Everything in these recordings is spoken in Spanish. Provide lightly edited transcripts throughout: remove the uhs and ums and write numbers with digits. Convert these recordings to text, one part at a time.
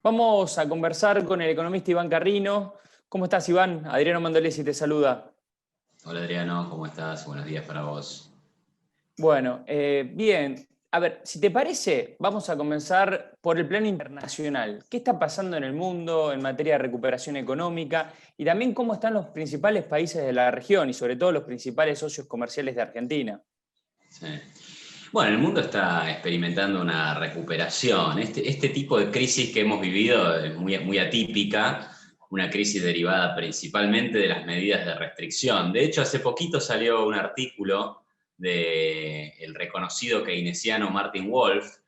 Vamos a conversar con el economista Iván Carrino. ¿Cómo estás, Iván? Adriano Mandolesi te saluda. Hola Adriano, ¿cómo estás? Buenos días para vos. Bueno, bien. A ver, si te parece, vamos a comenzar por el plano internacional. ¿Qué está pasando en el mundo en materia de recuperación económica? Y también cómo están los principales países de la región y sobre todo los principales socios comerciales de Argentina. Sí. Bueno, el mundo está experimentando una recuperación. Este tipo de crisis que hemos vivido es muy atípica, una crisis derivada principalmente de las medidas de restricción. De hecho, hace poquito salió un artículo del reconocido keynesiano Martin Wolf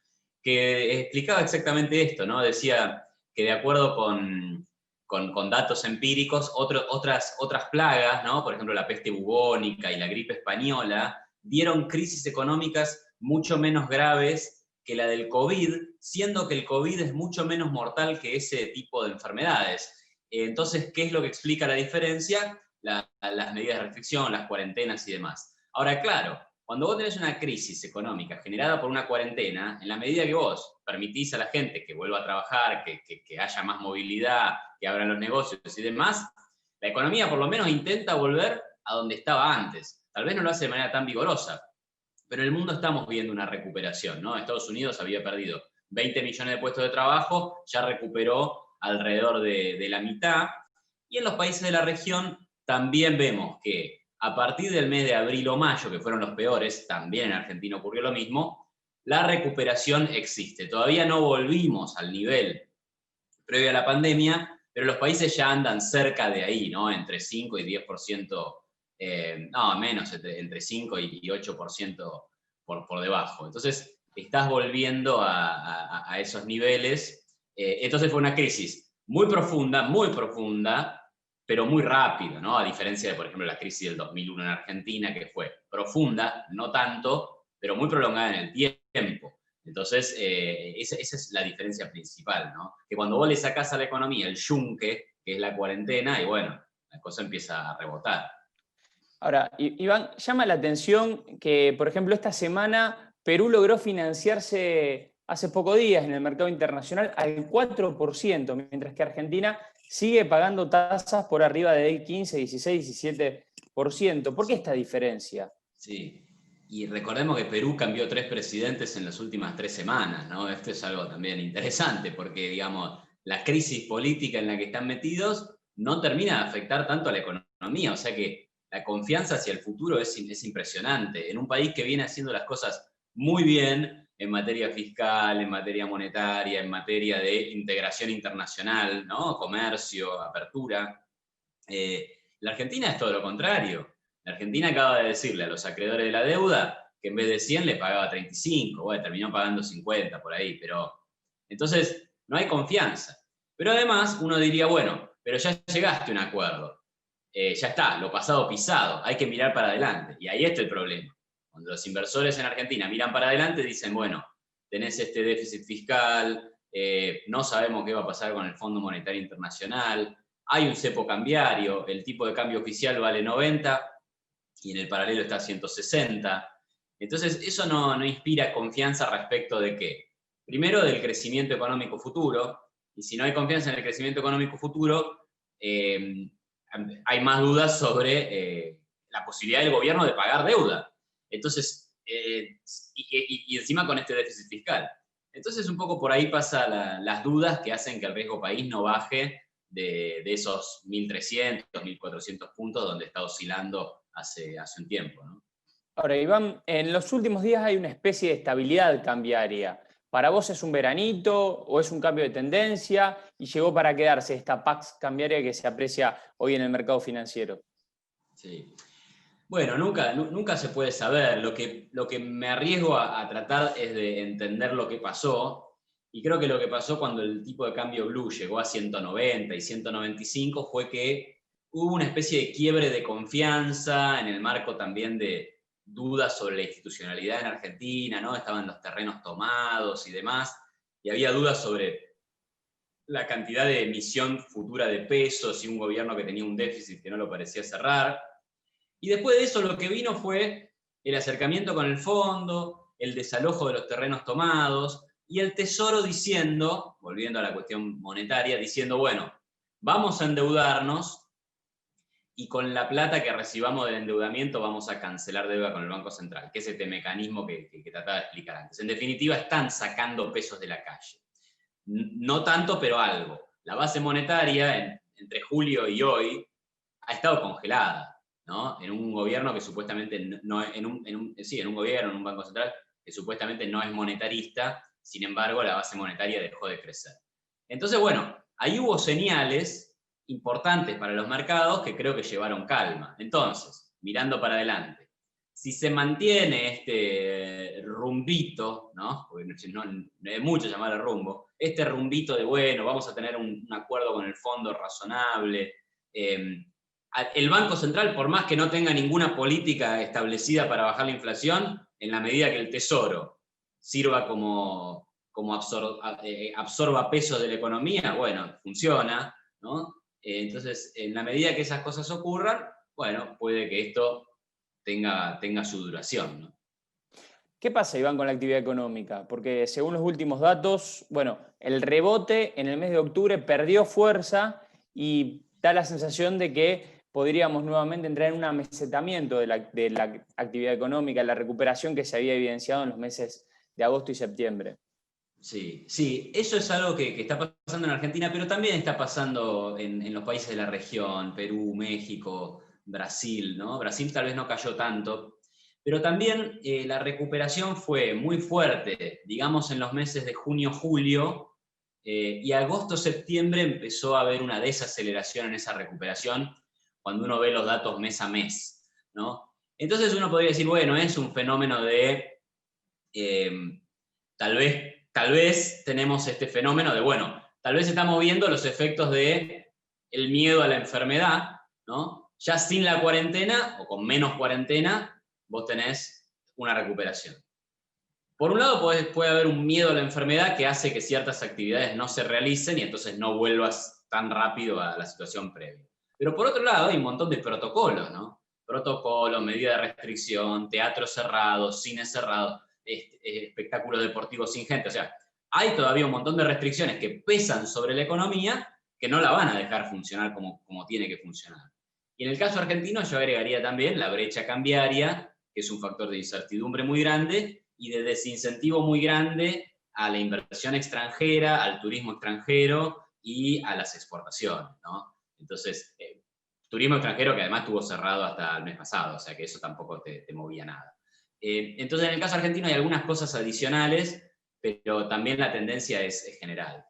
que explicaba exactamente esto, ¿no? Decía que de acuerdo con datos empíricos, otras plagas, ¿no? Por ejemplo, la peste bubónica y la gripe española, dieron crisis económicas mucho menos graves que la del COVID, siendo que el COVID es mucho menos mortal que ese tipo de enfermedades. Entonces, ¿qué es lo que explica la diferencia? Las medidas de restricción, las cuarentenas y demás. Ahora, claro, cuando vos tenés una crisis económica generada por una cuarentena, en la medida que vos permitís a la gente que vuelva a trabajar, que haya más movilidad, que abran los negocios y demás, la economía por lo menos intenta volver a donde estaba antes. Tal vez no lo hace de manera tan vigorosa, pero en el mundo estamos viendo una recuperación, ¿no? Estados Unidos había perdido 20 millones de puestos de trabajo, ya recuperó alrededor de la mitad, y en los países de la región también vemos que a partir del mes de abril o mayo, que fueron los peores, también en Argentina ocurrió lo mismo, la recuperación existe. Todavía no volvimos al nivel previo a la pandemia, pero los países ya andan cerca de ahí, ¿no? Entre 5 y 10%, no, menos, entre 5 y 8% por debajo. Entonces, estás volviendo a esos niveles. Entonces fue una crisis muy profunda, pero muy rápida, ¿no? A diferencia de, por ejemplo, la crisis del 2001 en Argentina, que fue profunda, no tanto, pero muy prolongada en el tiempo. Entonces, esa es la diferencia principal, ¿no? Que cuando vos le sacás a la economía el yunque, que es la cuarentena, y bueno, la cosa empieza a rebotar. Ahora, Iván, llama la atención que, por ejemplo, esta semana Perú logró financiarse hace pocos días en el mercado internacional al 4%, mientras que Argentina sigue pagando tasas por arriba del 15, 16, 17%. ¿Por qué esta diferencia? Sí. Y recordemos que Perú cambió 3 presidentes en las últimas 3 semanas, ¿no? Esto es algo también interesante, porque, digamos, la crisis política en la que están metidos no termina de afectar tanto a la economía, o sea que la confianza hacia el futuro es impresionante. En un país que viene haciendo las cosas muy bien en materia fiscal, en materia monetaria, en materia de integración internacional, ¿no? Comercio, apertura. La Argentina es todo lo contrario. La Argentina acaba de decirle a los acreedores de la deuda que en vez de 100 le pagaba 35, bueno, terminó pagando 50 por ahí, pero entonces no hay confianza. Pero además uno diría, bueno, pero ya llegaste a un acuerdo, ya está, lo pasado pisado, hay que mirar para adelante. Y ahí está el problema. Cuando los inversores en Argentina miran para adelante, dicen, bueno, tenés este déficit fiscal, no sabemos qué va a pasar con el Fondo Monetario Internacional, hay un cepo cambiario, el tipo de cambio oficial vale 90 y en el paralelo está a 160. Entonces, eso no inspira confianza respecto de qué. Primero, del crecimiento económico futuro, y si no hay confianza en el crecimiento económico futuro, hay más dudas sobre la posibilidad del gobierno de pagar deuda. Entonces, y encima con este déficit fiscal. Entonces, un poco por ahí pasan las dudas que hacen que el riesgo país no baje de esos 1.300, 1.400 puntos donde está oscilando hace un tiempo, ¿no? Ahora, Iván, en los últimos días hay una especie de estabilidad cambiaria. ¿Para vos es un veranito o es un cambio de tendencia y llegó para quedarse esta pax cambiaria que se aprecia hoy en el mercado financiero? Sí. Bueno, nunca se puede saber. Lo que me arriesgo a tratar es de entender lo que pasó. Y creo que lo que pasó cuando el tipo de cambio blue llegó a 190 y 195 fue que hubo una especie de quiebre de confianza en el marco también de dudas sobre la institucionalidad en Argentina, ¿no? Estaban los terrenos tomados y demás, y había dudas sobre la cantidad de emisión futura de pesos y un gobierno que tenía un déficit que no lo parecía cerrar. Y después de eso lo que vino fue el acercamiento con el fondo, el desalojo de los terrenos tomados, y el Tesoro diciendo, volviendo a la cuestión monetaria, diciendo, bueno, vamos a endeudarnos y con la plata que recibamos del endeudamiento vamos a cancelar deuda con el Banco Central, que es este mecanismo que trataba de explicar antes. En definitiva, están sacando pesos de la calle. No tanto, pero algo. La base monetaria, entre julio y hoy, ha estado congelada, ¿no? En un gobierno que supuestamente no, en un gobierno, en un Banco Central, que supuestamente no es monetarista, sin embargo, la base monetaria dejó de crecer. Entonces, bueno, ahí hubo señales importantes para los mercados que creo que llevaron calma. Entonces, mirando para adelante, si se mantiene este rumbito, ¿no? Porque no es mucho llamarlo rumbo, este rumbito de, bueno, vamos a tener un acuerdo con el fondo razonable, el Banco Central, por más que no tenga ninguna política establecida para bajar la inflación, en la medida que el Tesoro sirva como absorba pesos de la economía, bueno, funciona, ¿no? Entonces, en la medida que esas cosas ocurran, bueno, puede que esto tenga su duración, ¿no? ¿Qué pasa, Iván, con la actividad económica? Porque según los últimos datos, bueno, el rebote en el mes de octubre perdió fuerza y da la sensación de que podríamos nuevamente entrar en un amesetamiento de la actividad económica, la recuperación que se había evidenciado en los meses de agosto y septiembre. Sí, sí, eso es algo que está pasando en Argentina, pero también está pasando en los países de la región, Perú, México, Brasil, ¿no? Brasil tal vez no cayó tanto, pero también la recuperación fue muy fuerte, digamos en los meses de junio, julio, y agosto, septiembre empezó a haber una desaceleración en esa recuperación cuando uno ve los datos mes a mes, ¿no? Entonces uno podría decir, bueno, es un fenómeno de eh, tal vez tenemos este fenómeno de, bueno, tal vez estamos viendo los efectos de el miedo a la enfermedad, ¿no? Ya sin la cuarentena o con menos cuarentena, vos tenés una recuperación. Por un lado puede haber un miedo a la enfermedad que hace que ciertas actividades no se realicen y entonces no vuelvas tan rápido a la situación previa. Pero por otro lado hay un montón de protocolos, ¿no? Protocolos, medidas de restricción, teatros cerrados, cines cerrados, espectáculos deportivos sin gente. O sea, hay todavía un montón de restricciones que pesan sobre la economía que no la van a dejar funcionar como tiene que funcionar. Y en el caso argentino yo agregaría también la brecha cambiaria, que es un factor de incertidumbre muy grande y de desincentivo muy grande a la inversión extranjera, al turismo extranjero y a las exportaciones, ¿no? Entonces, turismo extranjero que además estuvo cerrado hasta el mes pasado, o sea que eso tampoco te movía nada. Entonces, en el caso argentino hay algunas cosas adicionales, pero también la tendencia es general.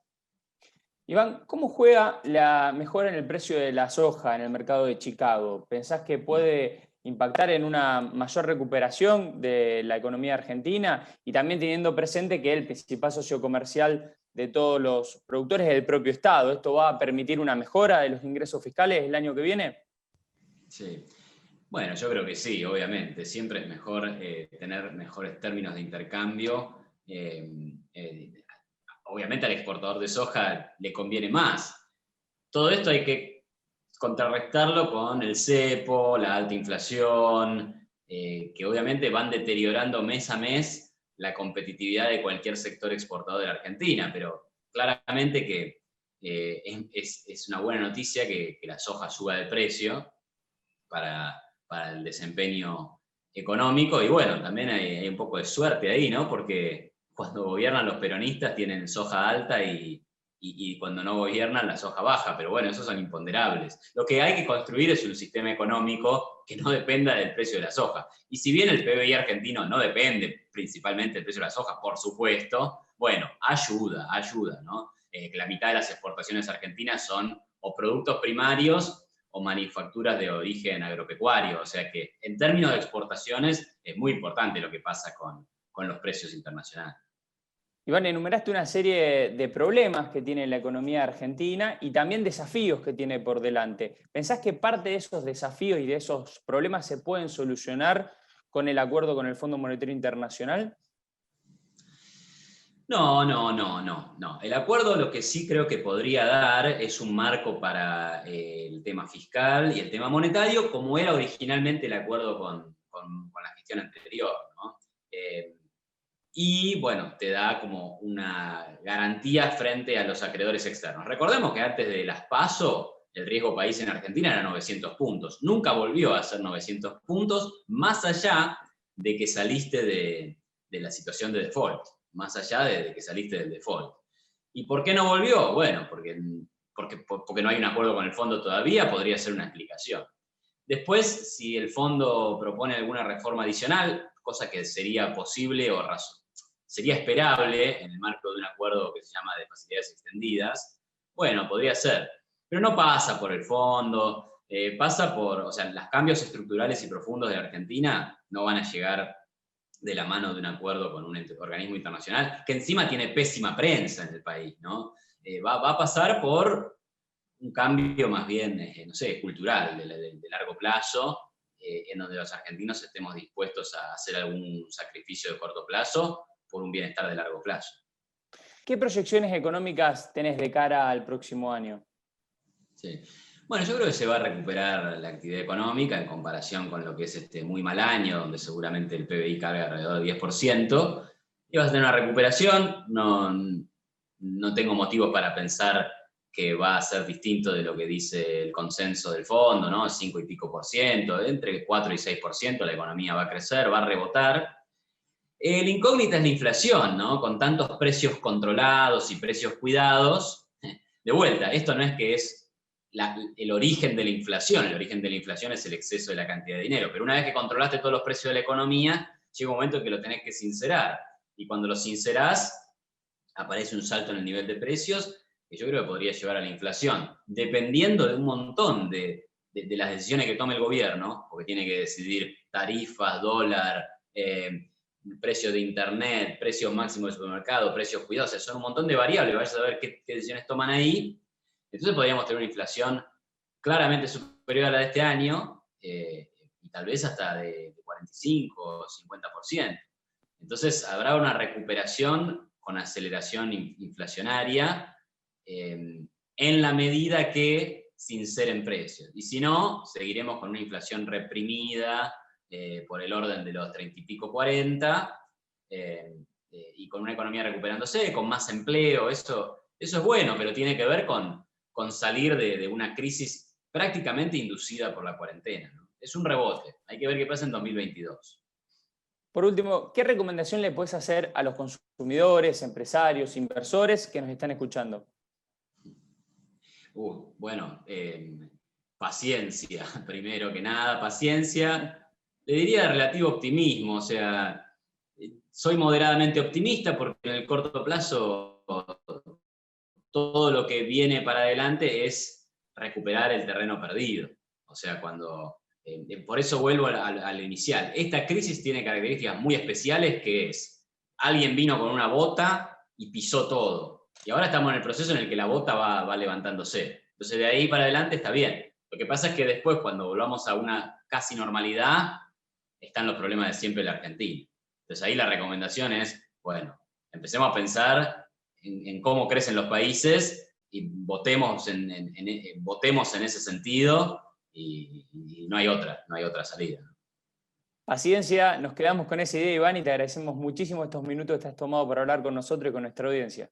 Iván, ¿cómo juega la mejora en el precio de la soja en el mercado de Chicago? ¿Pensás que puede impactar en una mayor recuperación de la economía argentina? Y también teniendo presente que el principal socio comercial de todos los productores es el propio Estado. ¿Esto va a permitir una mejora de los ingresos fiscales el año que viene? Sí. Bueno, yo creo que sí, obviamente. Siempre es mejor tener mejores términos de intercambio. Obviamente al exportador de soja le conviene más. Todo esto hay que contrarrestarlo con el cepo, la alta inflación, que obviamente van deteriorando mes a mes la competitividad de cualquier sector exportador de la Argentina, pero claramente que es una buena noticia que la soja suba de precio para el desempeño económico, y bueno, también hay un poco de suerte ahí, ¿no? Porque cuando gobiernan los peronistas tienen soja alta y cuando no gobiernan la soja baja, pero bueno, esos son imponderables. Lo que hay que construir es un sistema económico que no dependa del precio de la soja. Y si bien el PBI argentino no depende principalmente del precio de la soja, por supuesto, bueno, ayuda, ¿no? Que la mitad de las exportaciones argentinas son o productos primarios o manufacturas de origen agropecuario, o sea que en términos de exportaciones es muy importante lo que pasa con los precios internacionales. Iván, enumeraste una serie de problemas que tiene la economía argentina y también desafíos que tiene por delante. ¿Pensás que parte de esos desafíos y de esos problemas se pueden solucionar con el acuerdo con el Fondo Monetario Internacional? No. El acuerdo lo que sí creo que podría dar es un marco para el tema fiscal y el tema monetario, como era originalmente el acuerdo con la gestión anterior, ¿no? y bueno, te da como una garantía frente a los acreedores externos. Recordemos que antes de las PASO, el riesgo país en Argentina era 900 puntos. Nunca volvió a ser 900 puntos, más allá de que saliste de la situación de default, más allá de que saliste del default. ¿Y por qué no volvió? Bueno, porque no hay un acuerdo con el fondo todavía, podría ser una explicación. Después, si el fondo propone alguna reforma adicional, cosa que sería posible o sería esperable en el marco de un acuerdo que se llama de facilidades extendidas, bueno, podría ser. Pero no pasa por el fondo, pasa por, o sea, los cambios estructurales y profundos de Argentina no van a llegar de la mano de un acuerdo con un organismo internacional, que encima tiene pésima prensa en el país, ¿no? Va a pasar por un cambio más bien, no sé, cultural, de largo plazo, en donde los argentinos estemos dispuestos a hacer algún sacrificio de corto plazo por un bienestar de largo plazo. ¿Qué proyecciones económicas tenés de cara al próximo año? Sí. Bueno, yo creo que se va a recuperar la actividad económica en comparación con lo que es este muy mal año, donde seguramente el PBI cae alrededor del 10%, y vas a tener una recuperación. No tengo motivos para pensar que va a ser distinto de lo que dice el consenso del fondo, ¿no? 5 y pico por ciento, entre 4 y 6% la economía va a crecer, va a rebotar. La incógnita es la inflación, ¿no? Con tantos precios controlados y precios cuidados. De vuelta, esto no es que es el origen de la inflación. El origen de la inflación es el exceso de la cantidad de dinero. Pero una vez que controlaste todos los precios de la economía, llega un momento en que lo tenés que sincerar. Y cuando lo sincerás, aparece un salto en el nivel de precios que yo creo que podría llevar a la inflación, dependiendo de un montón de las decisiones que tome el gobierno, porque tiene que decidir tarifas, dólar, precio de internet, precios máximos de supermercado, precios cuidados, o sea, son un montón de variables, vaya a saber qué decisiones toman ahí. Entonces podríamos tener una inflación claramente superior a la de este año, y tal vez hasta de 45 o 50%. Entonces habrá una recuperación con aceleración inflacionaria, en la medida que sinceren precios. Y si no, seguiremos con una inflación reprimida, por el orden de los 30 y pico, 40, y con una economía recuperándose, con más empleo. Eso es bueno, pero tiene que ver con salir de una crisis prácticamente inducida por la cuarentena, ¿no? Es un rebote, hay que ver qué pasa en 2022. Por último, ¿qué recomendación le puedes hacer a los consumidores, empresarios, inversores que nos están escuchando? Bueno, paciencia, primero que nada, paciencia. Le diría relativo optimismo, o sea, soy moderadamente optimista porque en el corto plazo todo lo que viene para adelante es recuperar el terreno perdido. O sea, por eso vuelvo al inicial. Esta crisis tiene características muy especiales, que es, alguien vino con una bota y pisó todo. Y ahora estamos en el proceso en el que la bota va levantándose. Entonces de ahí para adelante está bien. Lo que pasa es que después, cuando volvamos a una casi normalidad, están los problemas de siempre en la Argentina. Entonces ahí la recomendación es, bueno, empecemos a pensar en cómo crecen los países y votemos en ese sentido, y no hay otra salida. Paciencia, nos quedamos con esa idea, Iván, y te agradecemos muchísimo estos minutos que te has tomado para hablar con nosotros y con nuestra audiencia.